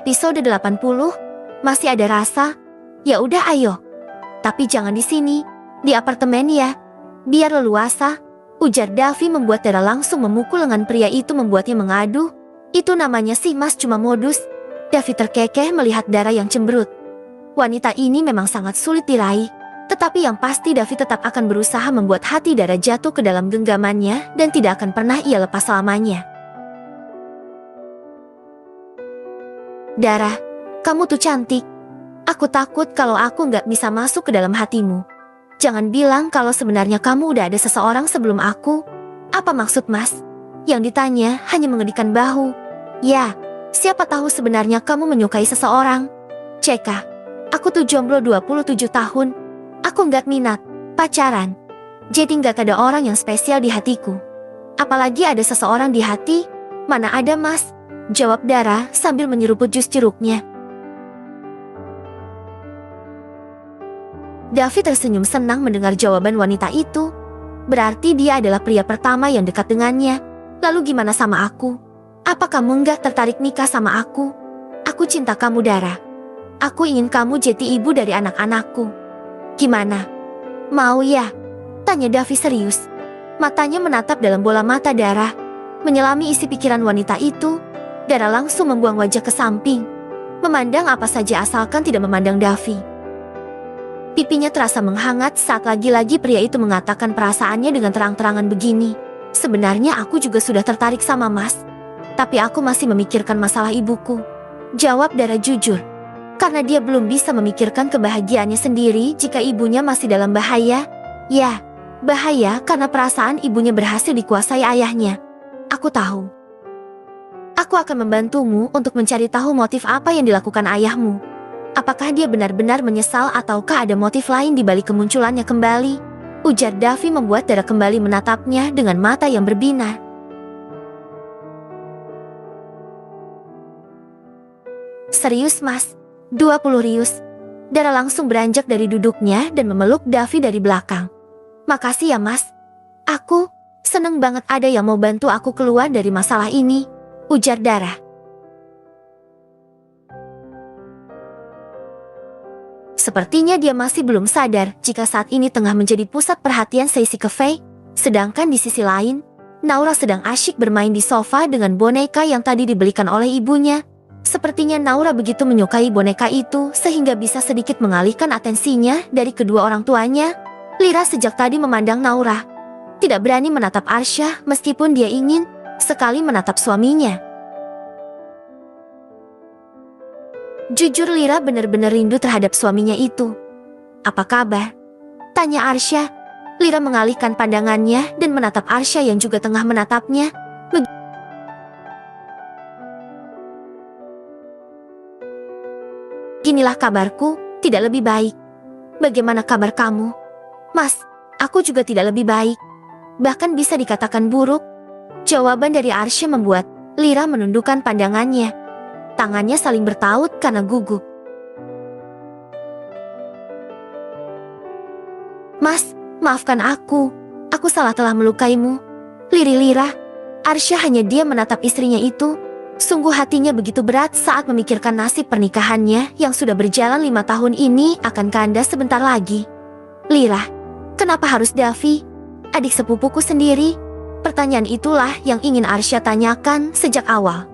Episode 80, masih ada rasa? Ya udah ayo. Tapi jangan di sini, di apartemen ya. Biar leluasa, ujar Davi membuat Dara langsung memukul lengan pria itu membuatnya mengadu. Itu namanya si Mas cuma modus. Davi terkekeh melihat Dara yang cemberut. Wanita ini memang sangat sulit diraih. Tetapi yang pasti Davi tetap akan berusaha membuat hati Dara jatuh ke dalam genggamannya dan tidak akan pernah ia lepas selamanya. Dara, kamu tuh cantik. Aku takut kalau aku nggak bisa masuk ke dalam hatimu. Jangan bilang kalau sebenarnya kamu udah ada seseorang sebelum aku. Apa maksud Mas? Yang ditanya hanya mengedekan bahu. Ya, siapa tahu sebenarnya kamu menyukai seseorang. Ceka, aku tuh jomblo 27 tahun. Aku nggak minat pacaran. Jadi nggak ada orang yang spesial di hatiku. Apalagi ada seseorang di hati. Mana ada Mas? Jawab Dara sambil menyeruput jus jeruknya. Davi tersenyum senang mendengar jawaban wanita itu. Berarti dia adalah pria pertama yang dekat dengannya. Lalu gimana sama aku? Apa kamu nggak tertarik nikah sama aku? Aku cinta kamu Dara. Aku ingin kamu jadi ibu dari anak-anakku. Gimana? Mau ya? Tanya Davi serius. Matanya menatap dalam bola mata Dara. Menyelami isi pikiran wanita itu, Dara langsung membuang wajah ke samping. Memandang apa saja asalkan tidak memandang Davi. Pipinya terasa menghangat saat lagi-lagi pria itu mengatakan perasaannya dengan terang-terangan begini. Sebenarnya aku juga sudah tertarik sama Mas. Tapi aku masih memikirkan masalah ibuku. Jawab Dara jujur. Karena dia belum bisa memikirkan kebahagiaannya sendiri jika ibunya masih dalam bahaya. Ya, bahaya karena perasaan ibunya berhasil dikuasai ayahnya. Aku tahu. Aku akan membantumu untuk mencari tahu motif apa yang dilakukan ayahmu. Apakah dia benar-benar menyesal ataukah ada motif lain di balik kemunculannya kembali? Ujar Davi membuat Dara kembali menatapnya dengan mata yang berbinar. Serius Mas? 20 rius. Dara langsung beranjak dari duduknya dan memeluk Davi dari belakang. Makasih ya Mas. Aku seneng banget ada yang mau bantu aku keluar dari masalah ini. Ujar Dara. Sepertinya dia masih belum sadar jika saat ini tengah menjadi pusat perhatian Seisi Cafe. Sedangkan di sisi lain, Naura sedang asyik bermain di sofa dengan boneka yang tadi dibelikan oleh ibunya. Sepertinya Naura begitu menyukai boneka itu sehingga bisa sedikit mengalihkan atensinya dari kedua orang tuanya. Lira sejak tadi memandang Naura. Tidak berani menatap Arsya meskipun dia ingin sekali menatap suaminya. Jujur Lira benar-benar rindu terhadap suaminya itu. Apa kabar? Tanya Arsya. Lira mengalihkan pandangannya dan menatap Arsya yang juga tengah menatapnya. Beginilah kabarku, tidak lebih baik. Bagaimana kabar kamu? Mas, aku juga tidak lebih baik. Bahkan bisa dikatakan buruk. Jawaban dari Arsya membuat Lira menundukkan pandangannya. Tangannya saling bertaut karena gugup. Mas, maafkan aku. Aku salah telah melukaimu. Lira. Arsya hanya diam menatap istrinya itu. Sungguh hatinya begitu berat saat memikirkan nasib pernikahannya yang sudah berjalan 5 tahun ini akan kandas sebentar lagi. Lira, kenapa harus Davi? Adik sepupuku sendiri. Pertanyaan itulah yang ingin Arsya tanyakan sejak awal.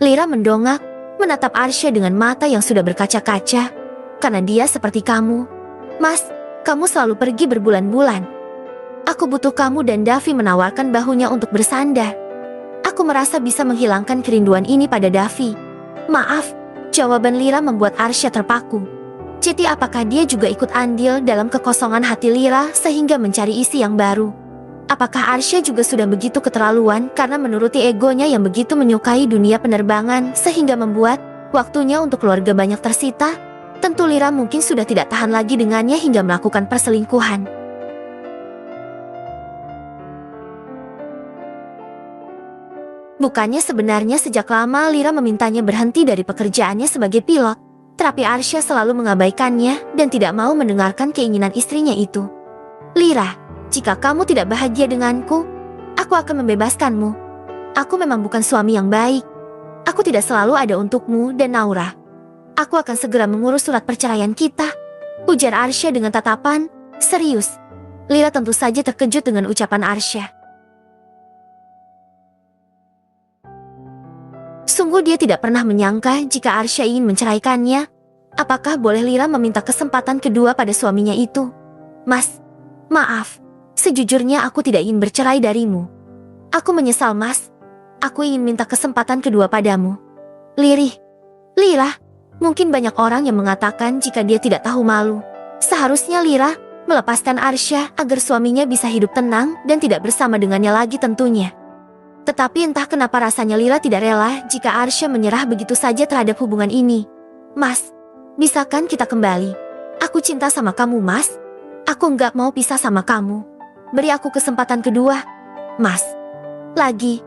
Lira mendongak, menatap Arsya dengan mata yang sudah berkaca-kaca. Karena dia seperti kamu. Mas, kamu selalu pergi berbulan-bulan. Aku butuh kamu dan Davi menawarkan bahunya untuk bersandar. Aku merasa bisa menghilangkan kerinduan ini pada Davi. Maaf, jawaban Lira membuat Arsya terpaku. Jadi apakah dia juga ikut andil dalam kekosongan hati Lira sehingga mencari isi yang baru? Apakah Arsya juga sudah begitu keterlaluan karena menuruti egonya yang begitu menyukai dunia penerbangan sehingga membuat waktunya untuk keluarga banyak tersita? Tentu Lira mungkin sudah tidak tahan lagi dengannya hingga melakukan perselingkuhan. Bukannya sebenarnya sejak lama Lira memintanya berhenti dari pekerjaannya sebagai pilot, tetapi Arsya selalu mengabaikannya dan tidak mau mendengarkan keinginan istrinya itu. Lira, jika kamu tidak bahagia denganku, aku akan membebaskanmu. Aku memang bukan suami yang baik. Aku tidak selalu ada untukmu dan Naura. Aku akan segera mengurus surat perceraian kita, ujar Arsya dengan tatapan serius. Lira tentu saja terkejut dengan ucapan Arsya. Sungguh dia tidak pernah menyangka jika Arsya ingin menceraikannya. Apakah boleh Lira meminta kesempatan kedua pada suaminya itu? Mas, maaf. Sejujurnya aku tidak ingin bercerai darimu. Aku menyesal, Mas. Aku ingin minta kesempatan kedua padamu. Lira, mungkin banyak orang yang mengatakan jika dia tidak tahu malu. Seharusnya Lira melepaskan Arsya agar suaminya bisa hidup tenang dan tidak bersama dengannya lagi tentunya. Tetapi entah kenapa rasanya Lira tidak rela jika Arsya menyerah begitu saja terhadap hubungan ini. Mas, bisakah kita kembali? Aku cinta sama kamu, Mas. Aku nggak mau pisah sama kamu. Beri aku kesempatan kedua, Mas. Lagi,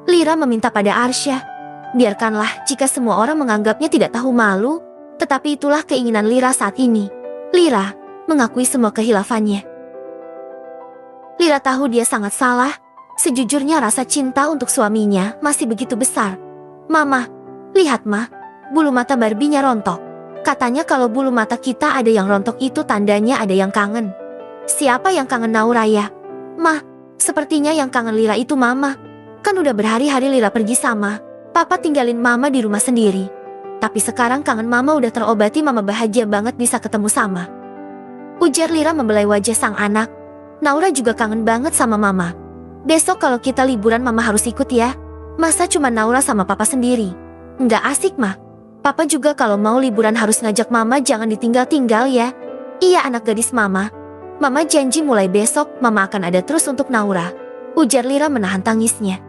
Lira meminta pada Arsya. Biarkanlah jika semua orang menganggapnya tidak tahu malu, tetapi itulah keinginan Lira saat ini. Lira mengakui semua kehilafannya. Lira tahu dia sangat salah. Sejujurnya rasa cinta untuk suaminya masih begitu besar. Mama, lihat Ma, bulu mata Barbie-nya rontok. Katanya kalau bulu mata kita ada yang rontok itu tandanya ada yang kangen. Siapa yang kangen Naura ya? Ma, sepertinya yang kangen Lira itu Mama. Kan udah berhari-hari Lira pergi sama Papa tinggalin Mama di rumah sendiri. Tapi sekarang kangen Mama udah terobati, Mama bahagia banget bisa ketemu sama. Ujar Lira membelai wajah sang anak. Naura juga kangen banget sama Mama. Besok kalau kita liburan Mama harus ikut ya. Masa cuma Naura sama Papa sendiri? Nggak asik Ma. Papa juga kalau mau liburan harus ngajak Mama, jangan ditinggal-tinggal ya. Iya anak gadis Mama. Mama janji mulai besok Mama akan ada terus untuk Naura. Ujar Lira menahan tangisnya.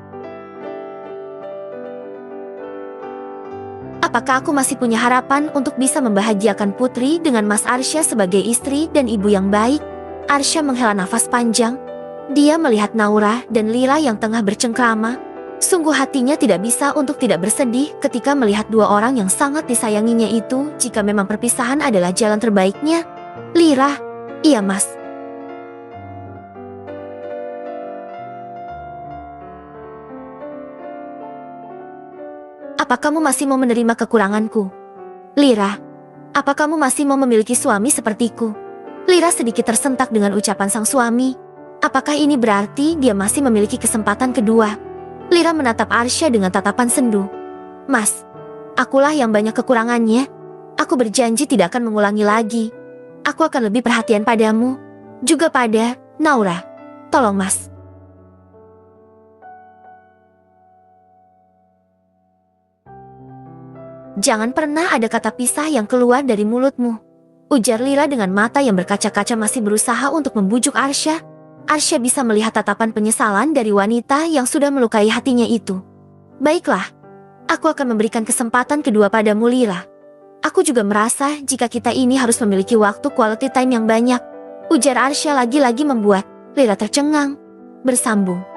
Apakah aku masih punya harapan untuk bisa membahagiakan Putri dengan Mas Arsya sebagai istri dan ibu yang baik? Arsya menghela nafas panjang. Dia melihat Naura dan Lira yang tengah bercengkrama. Sungguh hatinya tidak bisa untuk tidak bersedih ketika melihat dua orang yang sangat disayanginya itu. Jika memang perpisahan adalah jalan terbaiknya. Lira, iya Mas. Apa kamu masih mau menerima kekuranganku? Lira, apa kamu masih mau memiliki suami sepertiku? Lira sedikit tersentak dengan ucapan sang suami. Apakah ini berarti dia masih memiliki kesempatan kedua? Lira menatap Arsya dengan tatapan sendu. Mas, akulah yang banyak kekurangannya. Aku berjanji tidak akan mengulangi lagi. Aku akan lebih perhatian padamu, juga pada Naura. Tolong Mas. Jangan pernah ada kata pisah yang keluar dari mulutmu. Ujar Lira dengan mata yang berkaca-kaca masih berusaha untuk membujuk Arsya. Arsya bisa melihat tatapan penyesalan dari wanita yang sudah melukai hatinya itu. Baiklah, aku akan memberikan kesempatan kedua padamu Lira. Aku juga merasa jika kita ini harus memiliki waktu quality time yang banyak. Ujar Arsya lagi-lagi membuat Lira tercengang. Bersambung.